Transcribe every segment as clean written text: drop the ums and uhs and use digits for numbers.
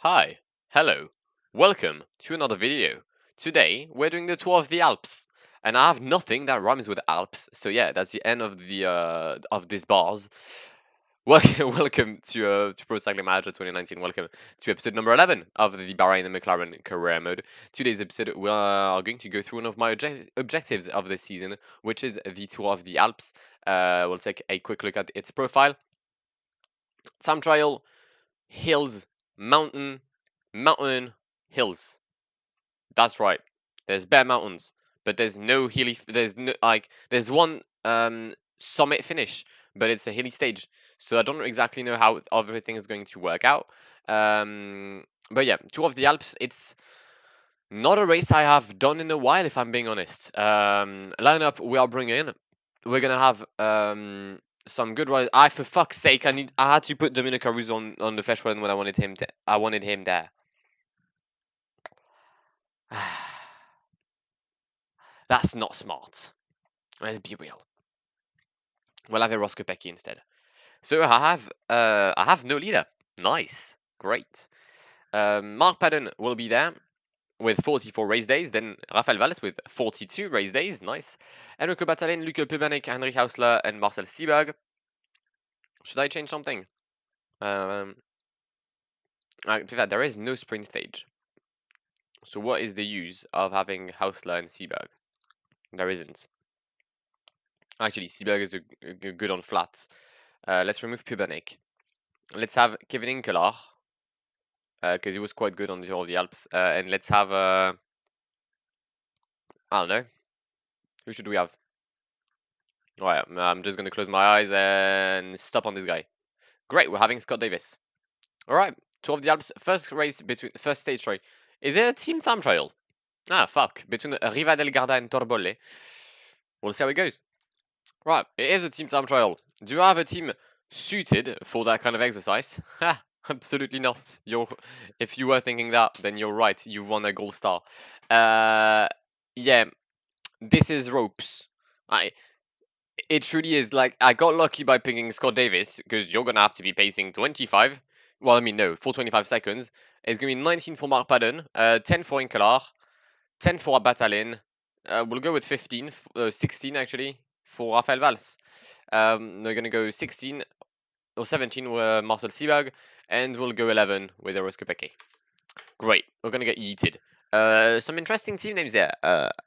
Hi, hello, welcome to another video. Today we're doing the tour of the Alps, and I have nothing that rhymes with Alps. So yeah, that's the end of the of these bars. Welcome to Pro Cycling Manager 2019. Welcome to episode number 11 of the Bahrain McLaren career mode. Today's episode we are going to go through one of my objectives of this season, which is the tour of the Alps. We'll take a quick look at its profile. Time trial, hills, mountain, mountain, hills. That's right. There's bare mountains, but there's no hilly. There's no like. There's one summit finish, but it's a hilly stage. So I don't exactly know how everything is going to work out. But yeah, Tour of the Alps. It's not a race I have done in a while, if I'm being honest. Lineup we are bringing. We're gonna have some good riders. For fuck's sake, I had to put Dominic Caruso on the flash run when I wanted him. I wanted him there. That's not smart. Let's be real. We'll have a Kopecky instead. So I have no leader. Nice. Great. Mark Padden will be there with 44 race days. Then Rafael Valls with 42 race days. Nice. Enrico Batalin, Luca Pebanek, Henrik Hausler, and Marcel Seeberg. Should I change something? There is no sprint stage. So what is the use of having Hausler and Seeberg? There isn't. Actually, Seeberg is good on flats. Let's remove Pebanek. Let's have Kevin Inkelar, because he was quite good on all the Alps. And let's have, I don't know, who should we have? Alright, I'm just going to close my eyes and stop on this guy. Great, we're having Scott Davis. Alright, Tour of the Alps, first stage, sorry. Is it a team time trial? Ah, fuck. Between Riva del Garda and Torbole. We'll see how it goes. Right, it is a team time trial. Do you have a team suited for that kind of exercise? Ha, absolutely not. If you were thinking that, then you're right. You've won a gold star. Yeah, this is ropes. It truly is. Like, I got lucky by picking Scott Davis because you're gonna have to be pacing 25. Well, I mean, no, for 25 seconds. It's gonna be 19 for Mark Padden, 10 for Inkelar, 10 for Batalin. We'll go with 15, 16 actually for Rafael Valls. We're gonna go 16 or 17 with Marcel Seeberg, and we'll go 11 with Eros Kopecky. Great, we're gonna get yeeted. Some interesting team names there.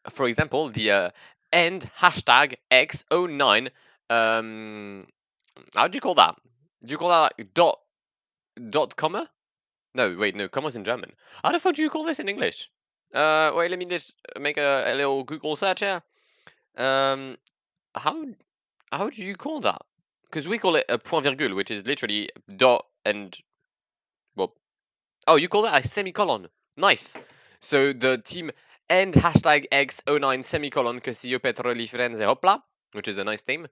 For example, the end hashtag X09. How do you call that? Do you call that like dot comma? No, wait, no, comma's in German. How the fuck do you call this in English? Wait, let me just make a little Google search here. Um, how how do you call that? Because we call it a point virgule, which is literally dot and well. Oh, you call that a semicolon. Nice. So the team end hashtag X09 semicolon Casillo Petroli Firenze Hopla, which is a nice name.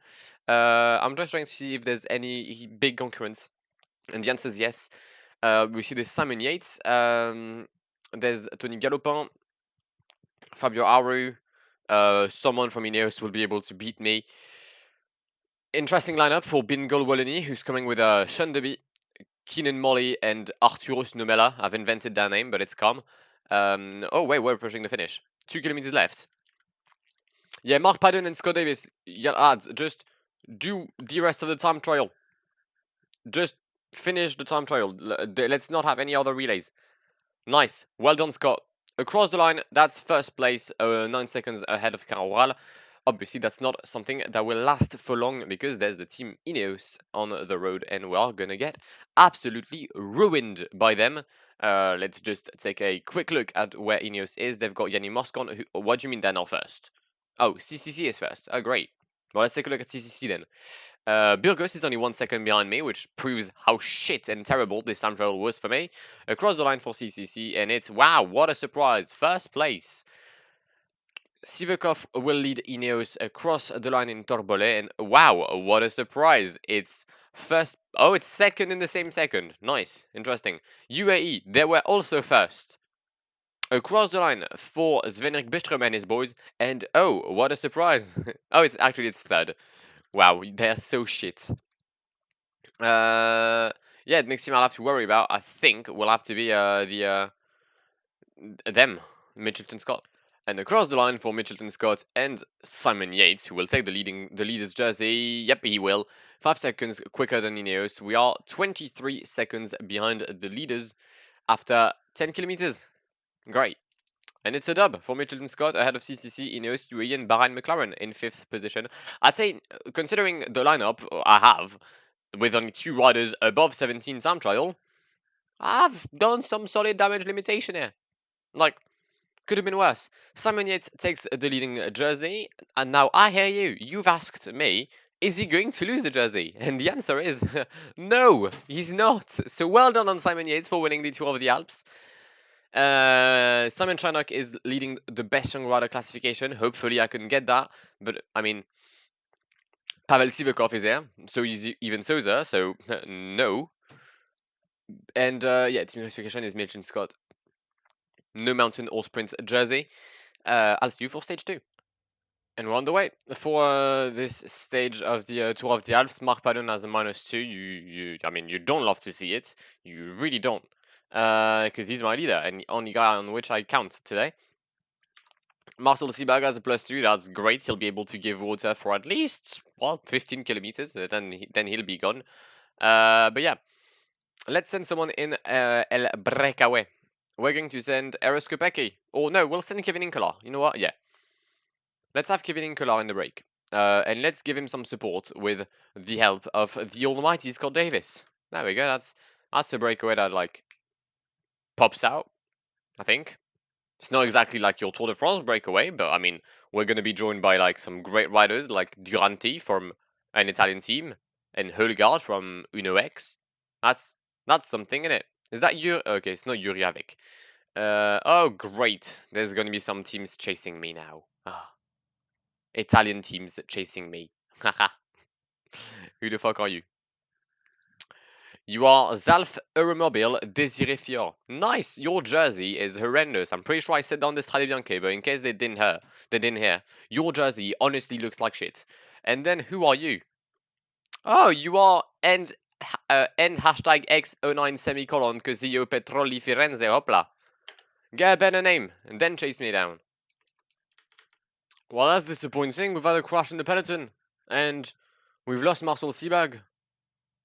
I'm just trying to see if there's any big concurrents, and the answer is yes. We see there's Simon Yates. There's Tony Galopin, Fabio Aru. Someone from Ineos will be able to beat me. Interesting lineup for Bingle Wallonie, who's coming with Sean Deby, Keenan Molly, and Arturos Nomella. I've invented that name, but it's calm. Oh, wait, we're approaching the finish. 2 kilometers left. Yeah, Mark Padden and Scott Davis, yeah, lads, just do the rest of the time trial. Just finish the time trial. Let's not have any other relays. Nice. Well done, Scott. Across the line, that's first place, 9 seconds ahead of Caroural. Obviously, that's not something that will last for long because there's the team Ineos on the road and we are going to get absolutely ruined by them. Let's just take a quick look at where Ineos is. They've got Yanni Moscon. What do you mean they're not first? Oh, CCC is first. Oh, great. Well, let's take a look at CCC then. Burgos is only 1 second behind me, which proves how shit and terrible this time trial was for me. Across the line for CCC, and it's wow, what a surprise! First place. Sivakov will lead Ineos across the line in Torbole, and wow, what a surprise! It's first. Oh, it's second in the same second. Nice, interesting. UAE, they were also first. Across the line for Svenrik Bistrom and his boys, and oh, what a surprise! Oh, it's third. Wow, they are so shit. Yeah, the next team I'll have to worry about, I think, will have to be them, Mitchelton Scott. And across the line for Mitchelton Scott and Simon Yates, who will take the leader's jersey. Yep, he will. 5 seconds quicker than Ineos. We are 23 seconds behind the leaders after 10 kilometers. Great. And it's a dub for Mitchelton Scott ahead of CCC, Ineos, UAE, and Bahrain McLaren in 5th position. I'd say, considering the lineup I have, with only 2 riders above 17 time trial, I've done some solid damage limitation here. Like, could have been worse. Simon Yates takes the leading jersey, and now I hear you. You've asked me, is he going to lose the jersey? And the answer is no, he's not. So well done on Simon Yates for winning the Tour of the Alps. Simon Chinock is leading the best young rider classification. Hopefully, I can get that. But I mean, Pavel Sivakov is here, so is even Souza. So no. And yeah, team classification is Mitch and Scott. No mountain or sprint jersey. I'll see you for stage 2. And we're on the way for this stage of the Tour of the Alps. Mark Padon has a -2. I mean, you don't love to see it. You really don't, because he's my leader and the only guy on which I count today. Marcel Seebag has a +2. That's great. He'll be able to give water for at least 15 kilometers. Then he'll be gone. But yeah, let's send someone in El Breakaway. We're going to send Eros Kopecky. Or no, we'll send Kevin Incola. You know what? Yeah. Let's have Kevin Incola in the break. And let's give him some support with the help of the almighty Scott Davis. There we go. That's a breakaway that like pops out, I think. It's not exactly like your Tour de France breakaway, but I mean, we're going to be joined by like some great riders like Duranti from an Italian team and Hulgaard from Uno X. That's something in it. Is that you? Okay, it's not Jurjavik. Oh, great. There's going to be some teams chasing me now. Ah, Italian teams chasing me. Haha. Who the fuck are you? You are Zalf Euromobile Desiree Fior. Nice! Your jersey is horrendous. I'm pretty sure I said down the Strade Bianche, but in case they didn't hear. Your jersey honestly looks like shit. And then who are you? Oh, you are end hashtag X09 semicolon Cosio Petroli Firenze. Hopla. Get a better name and then chase me down. Well, that's disappointing. We've had a crash in the peloton. And we've lost Marcel Seebag.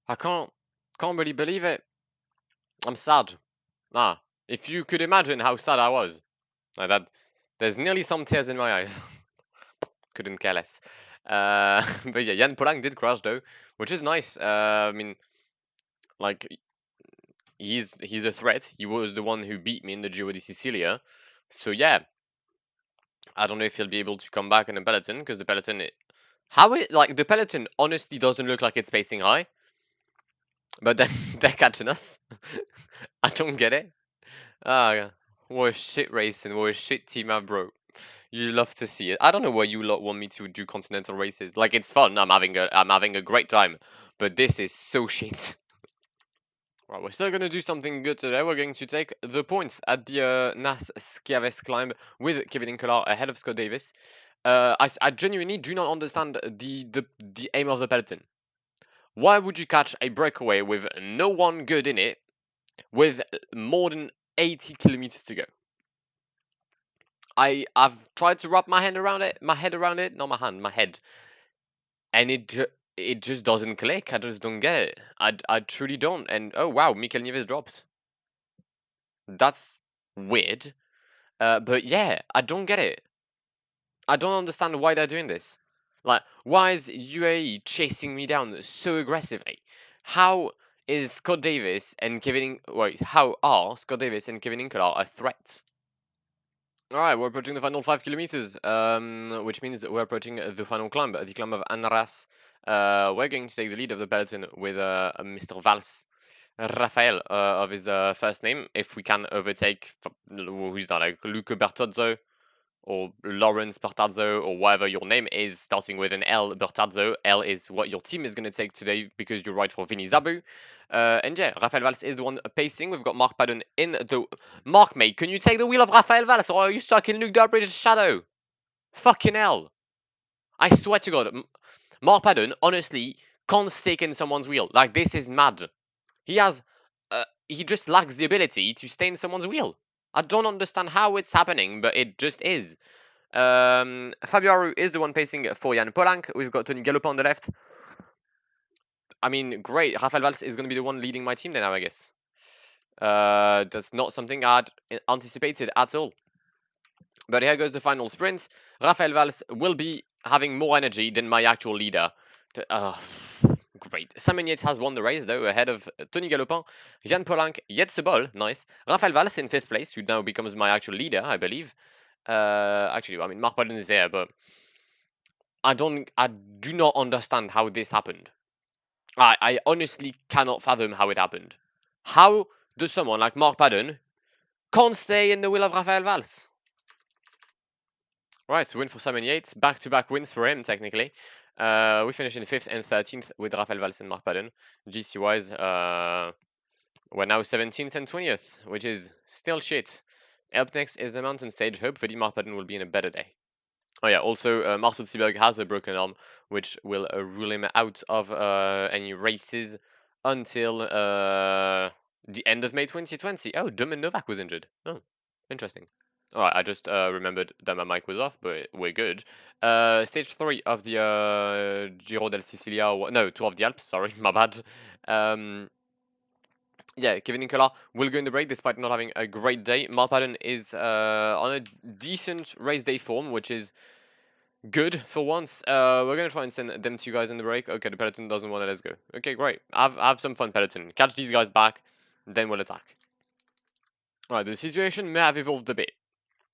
I can't really believe it. I'm sad. If you could imagine how sad I was. Like that, there's nearly some tears in my eyes. Couldn't care less. But yeah, Jan Polang did crash though, which is nice. I mean, like he's a threat. He was the one who beat me in the Giro di Sicilia. So yeah, I don't know if he'll be able to come back in the peloton because the peloton, the peloton honestly doesn't look like it's pacing high. But then they're catching us. I don't get it. What a shit race and what a shit team up, bro. You love to see it. I don't know why you lot want me to do continental races. Like it's fun. I'm having a great time, but this is so shit. Right, we're still gonna do something good today. We're going to take the points at the Nas Schiaves climb with Kevin Incola ahead of Scott Davis. I genuinely do not understand the aim of the peloton. Why would you catch a breakaway with no one good in it with more than 80 kilometers to go? I've tried to wrap my head around it, not my hand, my head, and it just doesn't click. I just don't get it. I truly don't. And oh wow, Mikel Nieves dropped. That's weird. But yeah, I don't get it. I don't understand why they're doing this. Like, why is UAE chasing me down so aggressively? How is Scott Davis and Kevin? Wait, how are Scott Davis and Kevin Incola a threat? All right, we're approaching the final 5 kilometers, which means we're approaching the final climb, the climb of Anaras. We're going to take the lead of the peloton with Mr. Valls, Rafael of his first name. If we can overtake, who's that, like Luca Bertozzo or Lawrence Bertazzo or whatever your name is, starting with an L, Bertazzo. L is what your team is going to take today because you ride for Vini Zabu. And yeah, Rafael Valls is the one pacing. We've got Mark Padon in the... Mark, mate, can you take the wheel of Rafael Valls or are you stuck in Luke Durbridge's shadow? Fucking hell. I swear to God, Mark Padon honestly can't stick in someone's wheel. Like, this is mad. He just lacks the ability to stay in someone's wheel. I don't understand how it's happening, but it just is. Fabio Aru is the one pacing for Jan Polanc. We've got Tony Galopin on the left. I mean, great. Rafael Valls is going to be the one leading my team then now, I guess. That's not something I'd anticipated at all. But here goes the final sprint. Rafael Valls will be having more energy than my actual leader. Great. Simon Yates has won the race, though, ahead of Tony Galopin, Jan Polanc, Yates Ball, nice. Rafael Valls in 5th place, who now becomes my actual leader, I believe. Actually, I mean, Mark Padden is there, but I do not understand how this happened. I honestly cannot fathom how it happened. How does someone like Mark Padden can't stay in the wheel of Rafael Valls? Right, so win for Simon Yates. Back-to-back wins for him, technically. We finished in 5th and 13th with Rafael Valls and Mark Padden. GC-wise, we're now 17th and 20th, which is still shit. Up next is the mountain stage. Hopefully Mark Padden will be in a better day. Oh yeah, also Marcel Seberg has a broken arm, which will rule him out of any races until the end of May 2020. Oh, Domen Novak was injured. Oh, interesting. Alright, I just remembered that my mic was off, but we're good. Stage 3 of the Giro del Sicilia, no, Tour of the Alps, sorry, my bad. Yeah, Kevin Nicola will go in the break despite not having a great day. Mark Padden is on a decent race day form, which is good for once. We're going to try and send them two guys in the break. Okay, the peloton doesn't want to let us go. Okay, great. Have some fun, peloton. Catch these guys back, then we'll attack. Alright, the situation may have evolved a bit.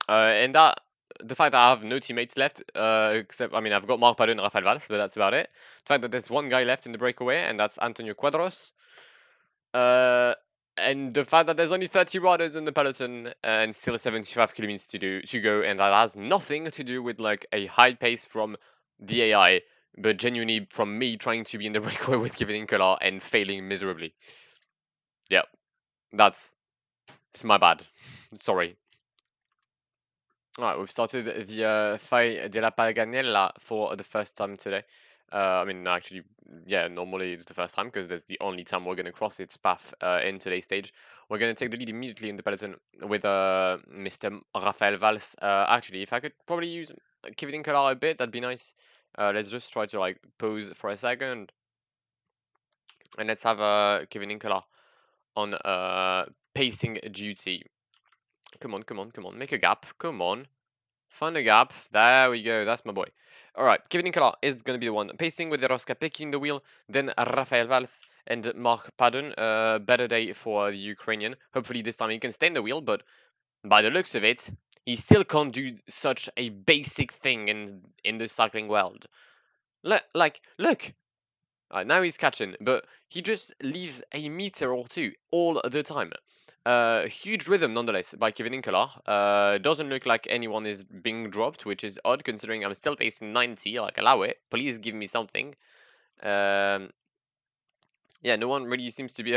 And that the fact that I have no teammates left, except I mean I've got Mark Padden and Rafael Valls, but that's about it. The fact that there's one guy left in the breakaway, and that's Antonio Quadros. And the fact that there's only 30 riders in the peloton and still 75 kilometers to go, and that has nothing to do with like a high pace from the AI, but genuinely from me trying to be in the breakaway with Kevin Incola and failing miserably. Yeah, it's my bad. Sorry. Alright, we've started the Faille de la Paganella for the first time today. I mean, actually, yeah, normally it's the first time because that's the only time we're going to cross its path in today's stage. We're going to take the lead immediately in the peloton with Mr. Rafael Valls. Actually, if I could probably use Kevin Collar a bit, that'd be nice. Let's just try to like pause for a second. And let's have Kevin Incola on pacing duty. Come on, come on, come on. Make a gap. Come on. Find a gap. There we go. That's my boy. All right. Kevin Nicola is going to be the one pacing with Rosca picking the wheel. Then Rafael Valls and Mark Padden. Better day for the Ukrainian. Hopefully this time he can stay in the wheel. But by the looks of it, he still can't do such a basic thing in the cycling world. Look. Now he's catching, but he just leaves a meter or two all the time. Huge rhythm nonetheless by Kevin Incola. Doesn't look like anyone is being dropped, which is odd considering I'm still pacing 90. Like, allow it. Please give me something. Yeah, no one really seems to be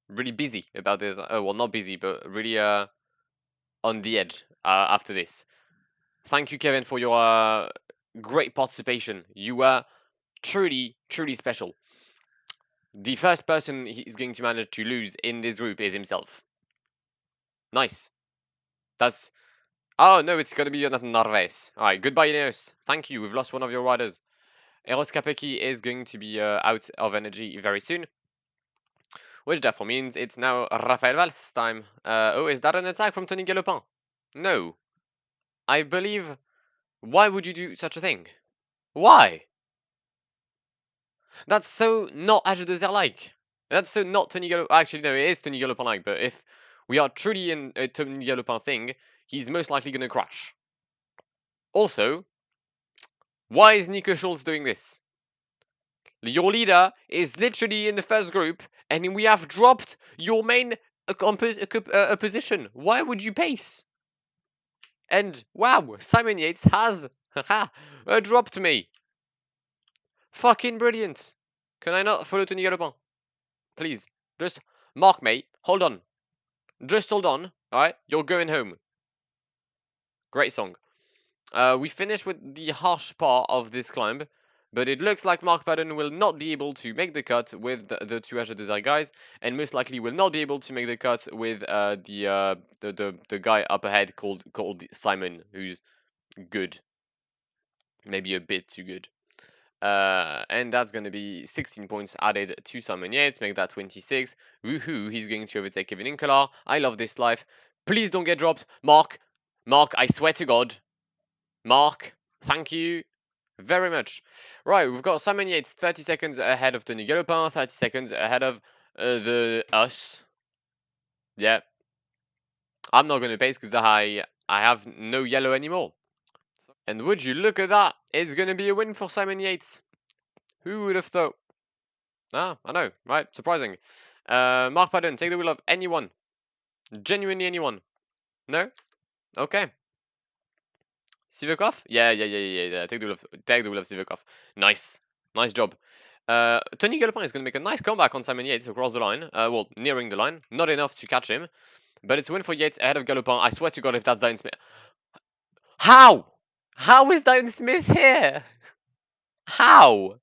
really busy about this. Oh, well, not busy, but really on the edge after this. Thank you, Kevin, for your great participation. You were truly, truly special. The first person he's going to manage to lose in this group is himself. Nice. That's... Oh, no, it's going to be Jonathan Narvaez. Alright, goodbye, Ineos. Thank you, we've lost one of your riders. Eros Capecchi is going to be out of energy very soon. Which therefore means it's now Rafael Valls' time. Oh, is that an attack from Tony Galopin? No. I believe... Why would you do such a thing? Why? That's so not Agile-like. That's so not Tony Galopin. Actually, no, it is Tony Galopin-like, but if we are truly in a Tony Galopin thing, he's most likely going to crash. Also, why is Nico Schulz doing this? Your leader is literally in the first group, and we have dropped your main opposition. Why would you pace? And wow, Simon Yates has dropped me. Fucking brilliant. Can I not follow Tony Galopin? Please, just mark me. Hold on. Just hold on. Alright, you're going home. Great song. We finished with the harsh part of this climb. but it looks like Mark Padden will not be able to make the cut with the two Azure Desire guys, and most likely will not be able to make the cut with the guy up ahead called Simon, who's good, maybe a bit too good. And that's going to be 16 points added to Simon Yates, make that 26. Woohoo, he's going to overtake Kevin Inkelar. I love this life. Please don't get dropped. Mark, I swear to God. Mark, thank you very much. Right, we've got Simon Yates 30 seconds ahead of Tony Galopin, 30 seconds ahead of us. Yeah, I'm not going to pace because I have no yellow anymore. And would you look at that? It's going to be a win for Simon Yates. Who would have thought? Ah, I know, right? Surprising. Mark Padden, take the wheel of anyone. Genuinely anyone. No? Okay. Sivakov? Yeah. Take the wheel of Sivakov. Nice. Nice job. Tony Galopin is going to make a nice comeback on Simon Yates across the line. Well, nearing the line. Not enough to catch him. But it's a win for Yates ahead of Galopin. I swear to God if that's Diane Smith. How? How is Diane Smith here? How?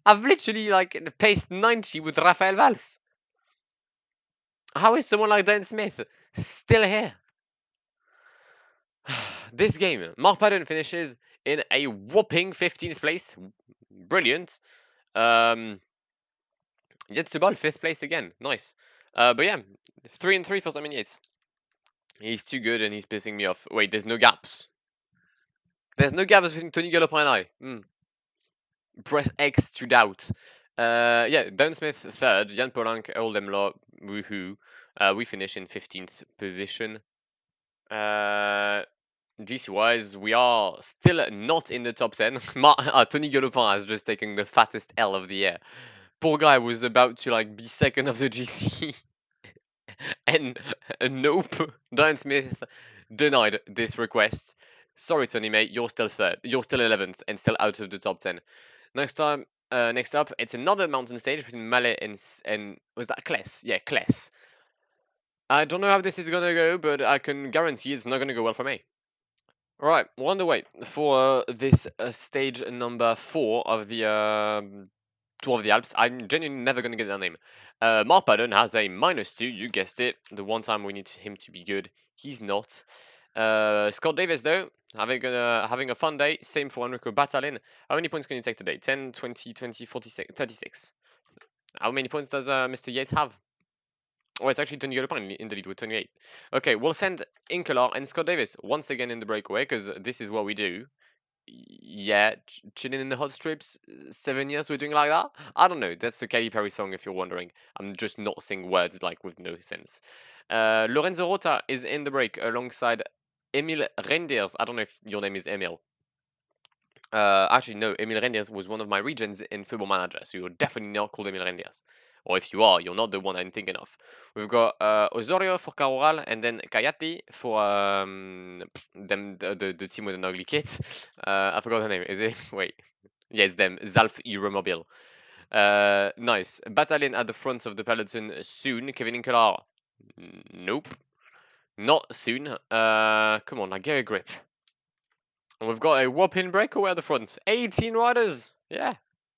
I've literally like paced 90 with Rafael Valls. How is someone like Dan Smith still here? This game, Mark Padden finishes in a whopping 15th place. Brilliant. Yates 5th place again. Nice. But yeah, 3 and 3 for Simon Yates. He's too good and he's pissing me off. Wait, there's no gaps. There's no gaps between Tony Galopin and I. Press X to doubt. Yeah, Dan Smith 3rd, Jan Polank, Earl Demlaw, woohoo. We finish in 15th position. GC wise, we are still not in the top 10. Tony Galopin has just taken the fattest L of the year. Poor guy was about to like be second of the GC. And nope, Dan Smith denied this request. Sorry, Tony, mate, you're still third. You're still 11th and still out of the top 10. Next up, it's another mountain stage between Malais and was that Kless? Yeah, Kless. I don't know how this is gonna go, but I can guarantee it's not gonna go well for me. Right, we're on the way for this stage number 4 of the Tour of the Alps. I'm genuinely never going to get that name. Mark Padden has a -2, you guessed it. The one time we need him to be good, he's not. Scott Davis, though, having a fun day. Same for Enrico Batalin. How many points can you take today? 10, 20, 20, 46, 36. How many points does Mr. Yates have? Oh, it's actually Tony Galopin in the lead with 28. Okay, we'll send Inkelar and Scott Davis once again in the breakaway because this is what we do. Yeah, chilling in the hot strips. 7 years we're doing like that. I don't know. That's a Katy Perry song if you're wondering. I'm just not saying words like with no sense. Lorenzo Rota is in the break alongside Emil Rendiers. I don't know if your name is Emil. Actually, no. Emil Rendiers was one of my regions in Football Manager, so you're definitely not called Emil Rendiers. Or if you are, you're not the one I'm thinking of. We've got Osorio for Caroral and then Kayati for the team with an ugly kit. I forgot her name. Is it? Wait. Yeah, it's them. Zalf Euromobile. Nice. Battalion at the front of the peloton soon. Kevin Inkelar. Nope. Not soon. Come on, I get a grip. And we've got a whopping breakaway at the front. 18 riders. Yeah.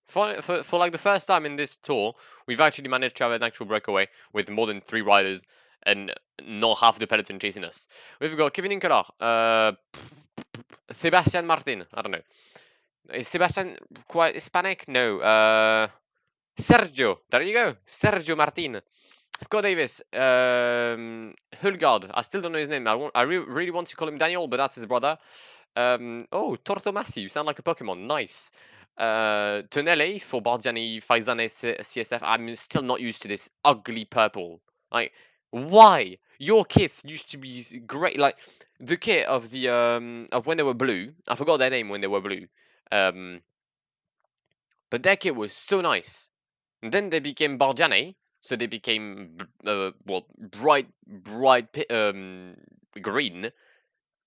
For like the first time in this tour, we've actually managed to have an actual breakaway with more than 3 riders and not half the peloton chasing us. We've got Kevin Inkelar, Sebastian Martin. I don't know. Is Sebastian quite Hispanic? No. Sergio. There you go. Sergio Martin. Scott Davis, Hulgard. I still don't know his name. I really want to call him Daniel, but that's his brother. Oh, Tortomasi. You sound like a Pokemon. Nice. Tonelli for Bardiani, Faizane, CSF. I'm still not used to this ugly purple. Like, why? Your kits used to be great. Like the kit of the of when they were blue. I forgot their name when they were blue. Um, but their kit was so nice. And then they became Bardiani, so they became well bright green,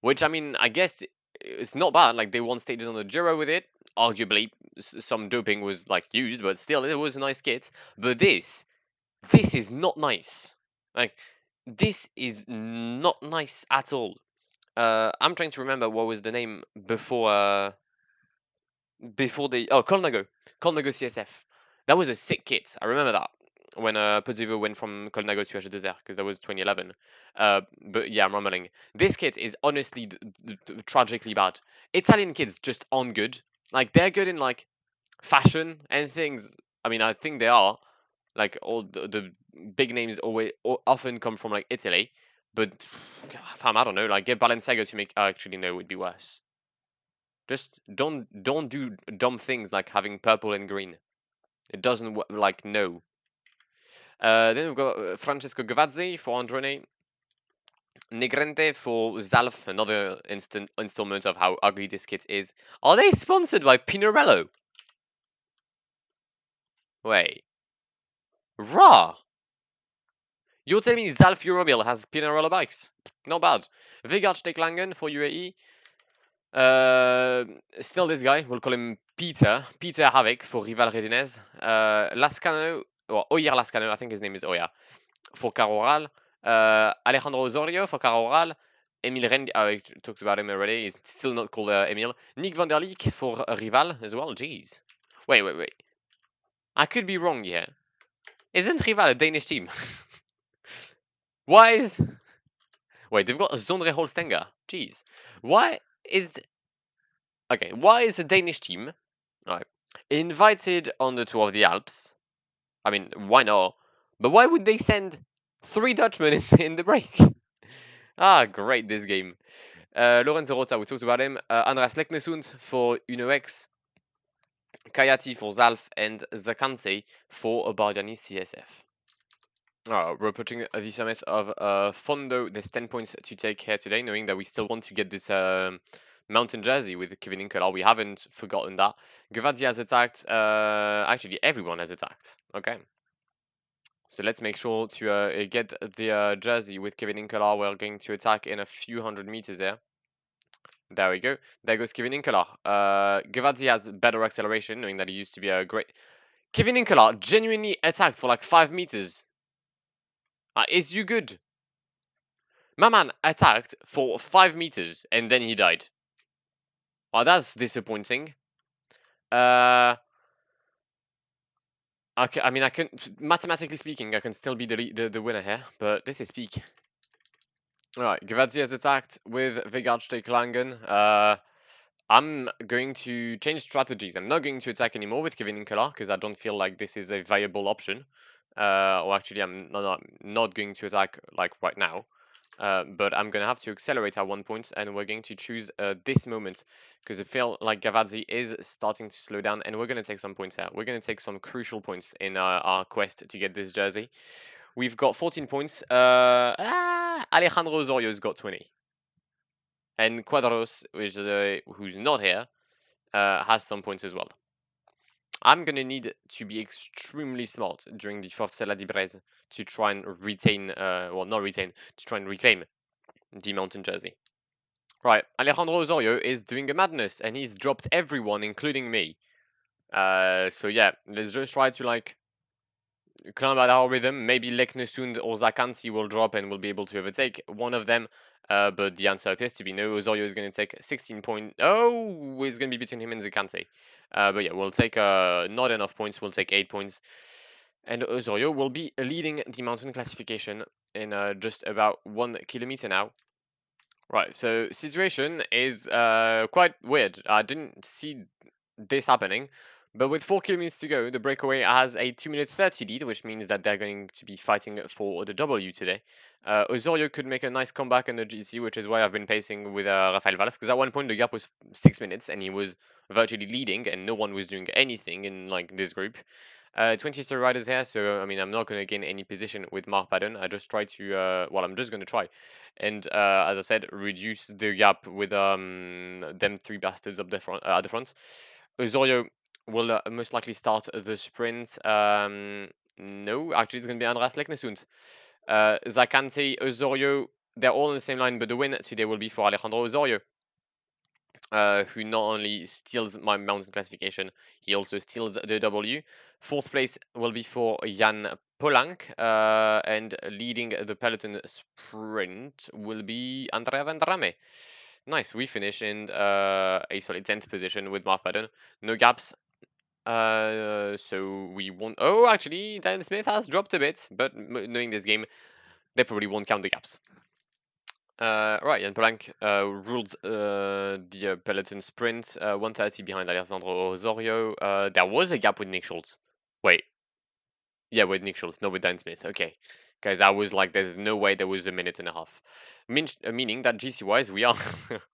which I mean I guess it's not bad. Like they won stages on the Giro with it. Arguably, some doping was like used, but still it was a nice kit. But this is not nice. Like this is not nice at all. I'm trying to remember what was the name before before they Colnago CSF. That was a sick kit. I remember that when Pozzovo went from Colnago to HDZR because that was 2011. But yeah, I'm rumbling. This kit is honestly tragically bad. Italian kids just aren't good. Like they're good in like fashion and things. I mean, I think they are. Like all the big names always often come from like Italy. But fam, I don't know. Like get Balenciaga to make. Actually, no, it would be worse. Just don't do dumb things like having purple and green. It doesn't like no. Then we've got Francesco Gavazzi for Androne. Negrente for Zalf, another installment of how ugly this kit is. Are they sponsored by Pinarello? Wait. Raw! You're telling me Zalf Euromobil has Pinarello bikes? Not bad. Vegard Steklangen for UAE. Still this guy, we'll call him Peter. Peter Havik for Rival Redinez. Lascano, or Oyer Lascano, I think his name is Oyer, for Caroral. Alejandro Osorio for Caroral. Emil Reng, I talked about him already, he's still not called Emil. Nick van der Leek for Rival as well, jeez. Wait. I could be wrong here. Isn't Rival a Danish team? Why is... Wait, they've got a Zondre Holstenger. Jeez. Why is... Okay, why is a Danish team right, invited on the tour of the Alps? I mean, why not? But why would they send 3 Dutchmen in the break? Ah, great, this game. Lorenzo Rota, we talked about him. Andreas Leknesund for UNOX. Kayati for Zalf. And Zakante for Bardiani CSF. We're approaching the summit of Fondo. There's 10 points to take here today, knowing that we still want to get this mountain jersey with Kevin Inkelar. We haven't forgotten that. Gavazzi has attacked. Actually, everyone has attacked. Okay. So let's make sure to get the jersey with Kevin Inkelar. We're going to attack in a few hundred meters there. There we go. There goes Kevin Inkelar. Gavazzi has better acceleration, knowing that he used to be a great... Kevin Inkelar genuinely attacked for like 5 meters. Is you good? My man attacked for 5 meters and then he died. Well, that's disappointing. Okay, I mean, I can mathematically speaking, I can still be the winner here, but this is peak. All right, Gavazzi has attacked with Vegard Steklangen. I'm going to change strategies. I'm not going to attack anymore with Kevin Inkelar because I don't feel like this is a viable option. Or actually, I'm not going to attack like right now. But I'm gonna have to accelerate at 1 point, and we're going to choose this moment because I feel like Gavazzi is starting to slow down, and we're gonna take some points here. We're gonna take some crucial points in our quest to get this jersey. We've got 14 points. Alejandro Osorio's got 20, and Quadros, who's not here, has some points as well. I'm gonna need to be extremely smart during the Forcella di Breze to try and retain, well, not retain, to try and reclaim the mountain jersey. Right, Alejandro Osorio is doing a madness, and he's dropped everyone, including me. So yeah, let's just try to like climb at our rhythm. Maybe Leknesund or Zakanti will drop and we'll be able to overtake one of them. But the answer appears to be no. Osorio is going to take 16 points. Oh, it's going to be between him and Zakanti. But yeah, we'll take not enough points. We'll take 8 points. And Osorio will be leading the mountain classification in just about 1 kilometer now. Right, so situation is quite weird. I didn't see this happening, but with 4 kilometers to go, the breakaway has a 2 minutes 30 lead, which means that they're going to be fighting for the W today. Osorio could make a nice comeback in the GC, which is why I've been pacing with Rafael Valles, because at one point the gap was 6 minutes and he was virtually leading and no one was doing anything in like this group. 23 riders here, so I mean I'm not going to gain any position with Mark Padden. I just try to, well, I'm just going to try. And as I said, reduce the gap with them 3 bastards up the front, at the front. Osorio will most likely start the sprint. No, actually it's going to be Andreas Leknesund. Zakante, Osorio, they're all on the same line, but the win today will be for Alejandro Osorio. Who not only steals my mountain classification, he also steals the W. 4th place will be for Jan Polank, and leading the peloton sprint will be Andrea Vendrame. Nice. We finish in a solid 10th position with Mark Padden. No gaps. So we won't. Oh, actually, Dan Smith has dropped a bit, but knowing this game, they probably won't count the gaps. Right, Jan Polanc ruled the peloton sprint, 130 behind Alessandro Osorio. There was a gap with Nick Schultz. Wait, yeah, with Nick Schultz, not with Dan Smith. Okay, guys, I was like, there's no way there was a minute and a half. Meaning that GC-wise, we are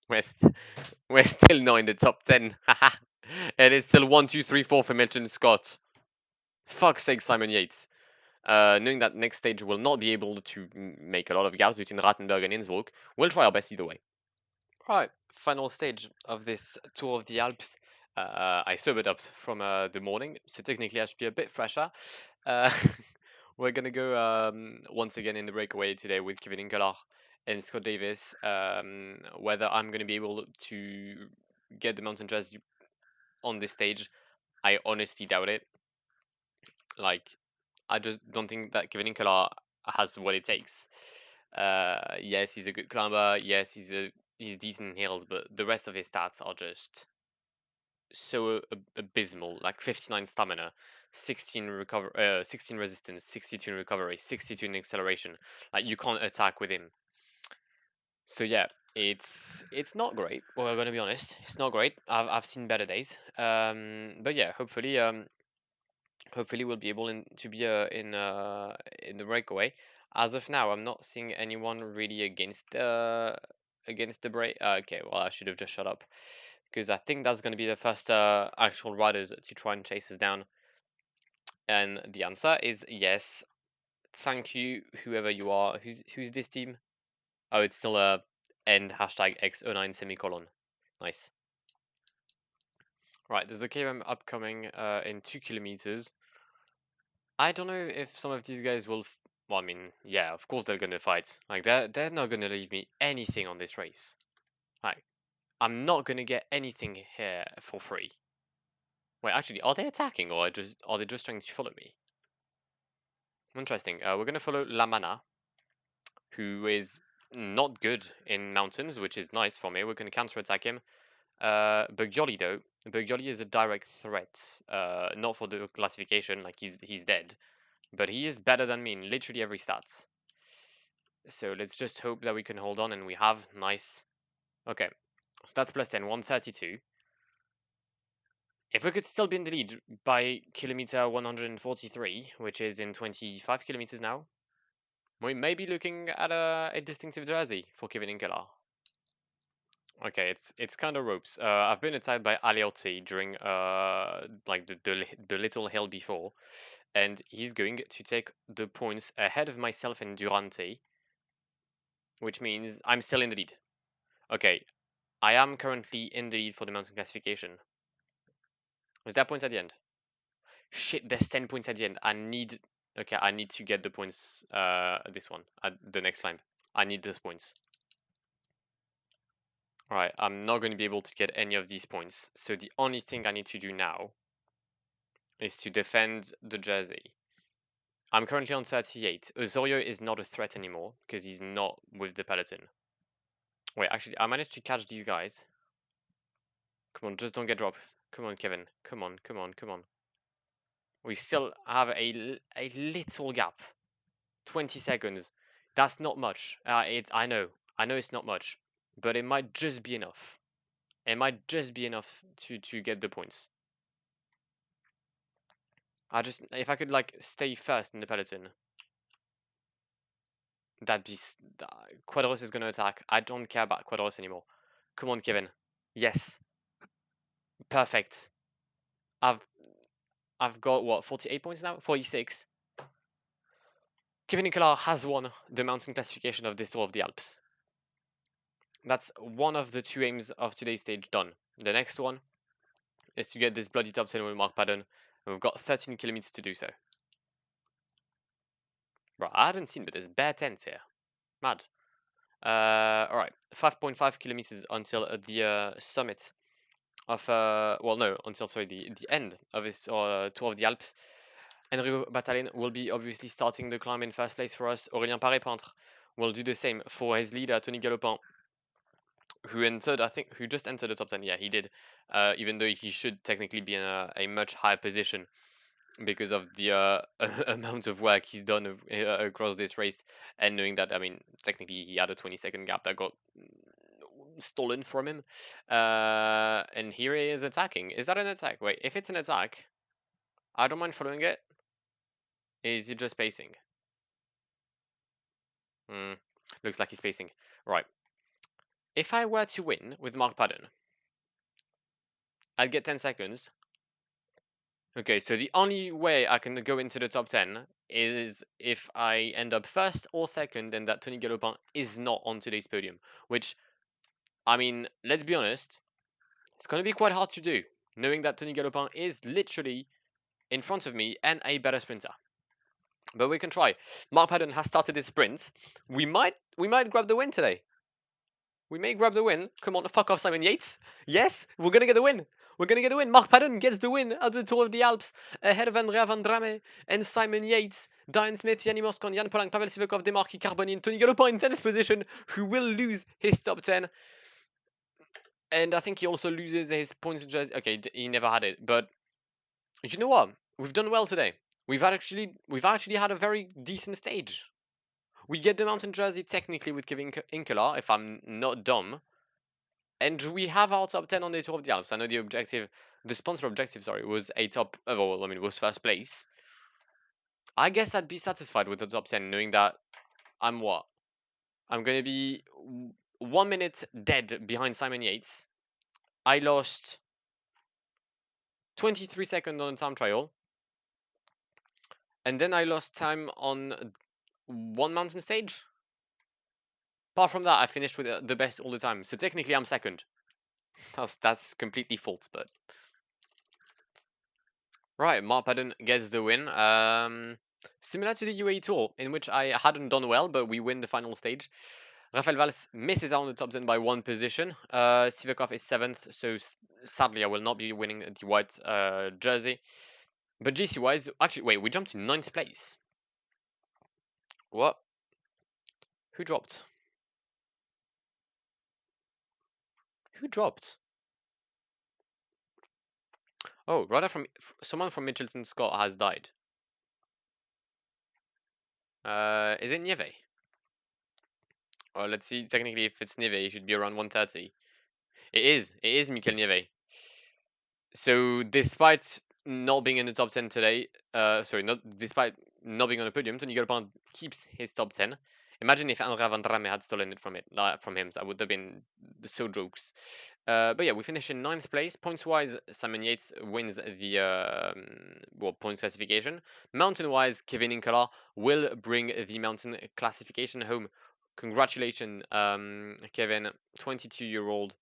we're still not in the top 10, and it's still 1, 2, 3, 4 for Milton Scott. Fuck's sake, Simon Yates. Knowing that next stage will not be able to make a lot of gaps between Rattenberg and Innsbruck, we'll try our best either way. Right, final stage of this tour of the Alps. I sobered up from the morning, so technically I should be a bit fresher. Uh, we're gonna go once again in the breakaway today with Kevin Inkelar and Scott Davis. Whether I'm gonna be able to get the mountain jazz on this stage, I honestly doubt it. Like, I just don't think that Kevin Inkelar has what it takes. Yes, he's a good climber. Yes, he's decent in hills, but the rest of his stats are just so abysmal. Like 59 stamina, 16 resistance, 62 in recovery, 62 in acceleration. Like, you can't attack with him. So yeah, it's not great. Well, I'm gonna be honest, it's not great. I've seen better days. But yeah, hopefully we'll be able to be in the breakaway. As of now, I'm not seeing anyone really against the break. Okay, well, I should have just shut up because I think that's going to be the first actual riders to try and chase us down. And the answer is yes. Thank you, whoever you are. Who's this team? Oh, it's still end hashtag X09 semicolon. Nice. Right, there's a KM upcoming in 2 kilometers. I don't know if some of these guys will. Well, I mean, yeah, of course they're gonna fight. Like, they're not gonna leave me anything on this race. Like, I'm not gonna get anything here for free. Wait, actually, are they attacking or are they just trying to follow me? Interesting. We're gonna follow Lamana, who is not good in mountains, which is nice for me. We're gonna counter-attack him. Bugyoli though, Bugyoli is a direct threat. Not for the classification, like he's dead, but he is better than me in literally every stat. So let's just hope that we can hold on, and we have. Nice. Okay, so that's plus 10, 132. If we could still be in the lead by kilometer 143, which is in 25 kilometers now, we may be looking at a distinctive jersey for Kevin Inkelar. Okay, it's kind of ropes. I've been attacked by Aliotti during like the little hill before, and he's going to take the points ahead of myself and Durante, which means I'm still in the lead. Okay, I am currently in the lead for the mountain classification. Is there points at the end? Shit, there's 10 points at the end. Okay, I need to get the points this one at the next climb. I need those points. Alright, I'm not going to be able to get any of these points. So the only thing I need to do now is to defend the jersey. I'm currently on 38. Osorio is not a threat anymore because he's not with the peloton. Wait, actually, I managed to catch these guys. Come on, just don't get dropped. Come on, Kevin. Come on, come on, come on. We still have a little gap. 20 seconds. That's not much. I know it's not much, but it might just be enough. It might just be enough to get the points. If I could like stay first in the peloton, that'd be. Quadros is gonna attack. I don't care about Quadros anymore. Come on, Kevin. Yes. Perfect. I've I've got what, 48 points now? 46. Kevin Nicolas has won the mountain classification of this Tour of the Alps. That's one of the 2 aims of today's stage done. The next one is to get this bloody top 10 with Mark Padden, and we've got 13 kilometers to do so. Right, I hadn't seen, but there's bare tents here. Mad. Alright, 5.5 kilometers until the summit of, well, no, until, sorry, the end of this Tour of the Alps. Enrico Batalin will be obviously starting the climb in first place for us. Aurélien Paré-Peintre will do the same for his leader, Tony Galopin, who entered, I think, who just entered the top 10. Yeah, he did. Even though he should technically be in a much higher position because of the amount of work he's done across this race, and knowing that, I mean, technically he had a 20-second gap that got stolen from him. And here he is attacking. Is that an attack? Wait, if it's an attack, I don't mind following it. Is he just pacing? Hmm. Looks like he's pacing. Right. If I were to win with Mark Padden, I'd get 10 seconds. Okay, so the only way I can go into the top 10 is if I end up first or second and that Tony Galopin is not on today's podium. Which, I mean, let's be honest, it's going to be quite hard to do, knowing that Tony Galopin is literally in front of me and a better sprinter. But we can try. Mark Padden has started his sprint. We might grab the win today. We may grab the win. Come on, fuck off, Simon Yates. Yes, we're gonna get the win. We're gonna get the win. Mark Padden gets the win at the Tour of the Alps ahead of Andrea Van Drame and Simon Yates, Diane Smith, Yanni Moscon, Jan Polanc, Pavel Sivakov, Demarchi Carboni, and Tony Galopin in 10th position, who will lose his top 10. And I think he also loses his points jersey. Okay, he never had it, but you know what? We've done well today. We've actually had a very decent stage. We get the mountain jersey technically with Kevin Inkela, if I'm not dumb. And we have our top 10 on the Tour of the Alps. I know the sponsor objective, sorry, was a top, well, I mean, it was first place. I guess I'd be satisfied with the top 10, knowing that I'm what? I'm going to be 1 minute dead behind Simon Yates. I lost 23 seconds on the time trial. And then I lost time on one mountain stage. Apart from that, I finished with the best all the time. So technically, I'm second. That's completely false, but right, Mark Padden gets the win. Similar to the UAE Tour, in which I hadn't done well, but we win the final stage. Rafael Valls misses out on the top 10 by one position. Sivakov is 7th, so sadly I will not be winning the white jersey. But GC-wise, actually, wait, we jumped to 9th place. What? Who dropped? Who dropped? Oh, rather someone from Mitchelton Scott has died. Is it Nieve? Well, let's see. Technically, if it's Nieve, it should be around 130. It is. It is Mikel Nieve. So, despite not being in the top 10 today, despite not being on the podium, Tony Galopin keeps his top 10. Imagine if Andrea Van Drame had stolen it from him. That would have been so jokes. But yeah, we finish in 9th place. Points-wise, Simon Yates wins the points classification. Mountain-wise, Kevin Inkela will bring the mountain classification home. Congratulations, Kevin, 22-year-old.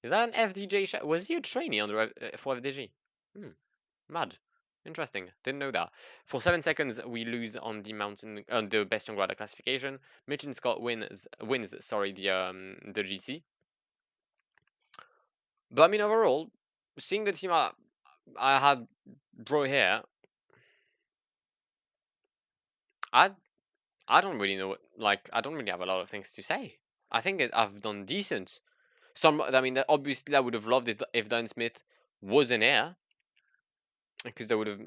Is that an FDJ? Was he a trainee for FDG? Mad. Interesting. Didn't know that. For 7 seconds, we lose on the best young rider classification. Mitchin Scott wins. Sorry, the GC. But I mean, overall, seeing the team I had bro here, I don't really know. I don't really have a lot of things to say. I think I've done decent. I mean, obviously, I would have loved it if Dan Smith was an heir, because that would have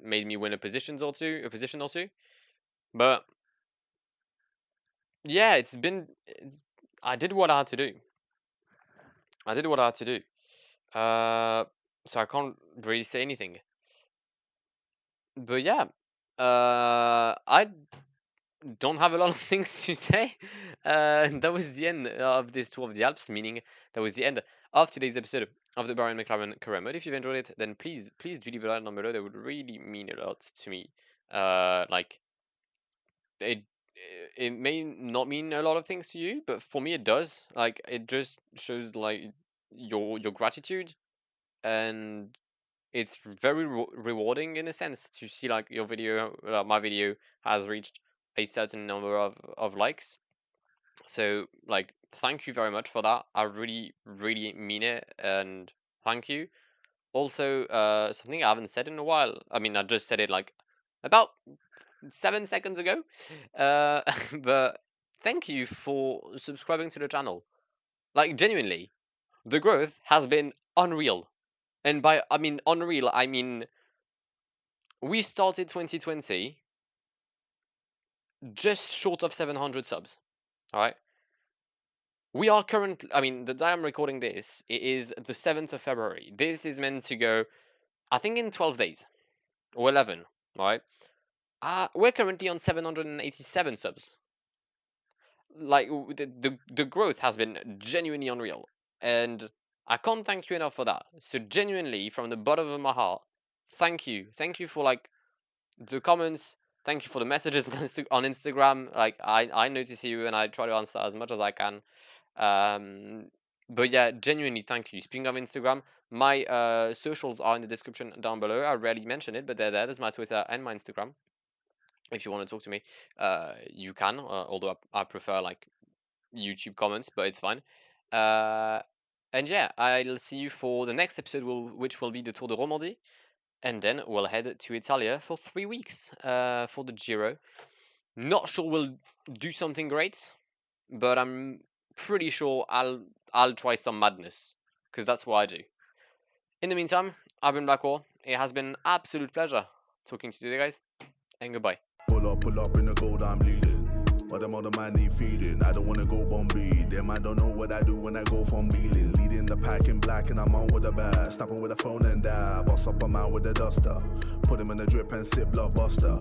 made me win a position or two. But yeah, I did what I had to do. So I can't really say anything. But yeah, I don't have a lot of things to say. That was the end of this Tour of the Alps, meaning that was the end of today's episode of the Bahrain McLaren career mode. If you've enjoyed it, then please do leave a like down below. That would really mean a lot to me. Like it it may not mean a lot of things to you, but for me it does. Like, it just shows like your gratitude, and it's very rewarding in a sense to see like my video has reached a certain number of likes. So like, thank you very much for that. I really mean it, and thank you. Also, something I haven't said in a while. I mean, I just said it like about 7 seconds ago. But thank you for subscribing to the channel. Like, genuinely, the growth has been unreal. And by I mean unreal, I mean we started 2020 just short of 700 subs. All right. We are currently, I mean, the day I'm recording this, it is the 7th of February. This is meant to go, I think, in 12 days or 11. All right. We're currently on 787 subs. Like, the growth has been genuinely unreal. And I can't thank you enough for that. So, genuinely, from the bottom of my heart, thank you. Thank you for, like, the comments. Thank you for the messages on Instagram. Like, I notice you and I try to answer as much as I can. But yeah, genuinely thank you. Speaking of Instagram, my socials are in the description down below. I rarely mention it, but they're there. There's my Twitter and my Instagram. If you want to talk to me, you can. Although I prefer like YouTube comments, but it's fine. And yeah, I'll see you for the next episode, which will be the Tour de Romandie, and then we'll head to Italia for 3 weeks for the Giro. Not sure we'll do something great, but I'm pretty sure I'll try some madness, because that's what I do. In the meantime, I've been Blackwar. It has been an absolute pleasure talking to you guys, and goodbye. Pull up in the gold, I'm leading. But them other man need feeding. I don't wanna go Bombay. Them man don't know what I do when I go from Beeling. Leading the pack in black and I'm on with a bag. Snapping with a phone and dab. Boss up a man with a duster. Put him in the drip and sip blockbuster.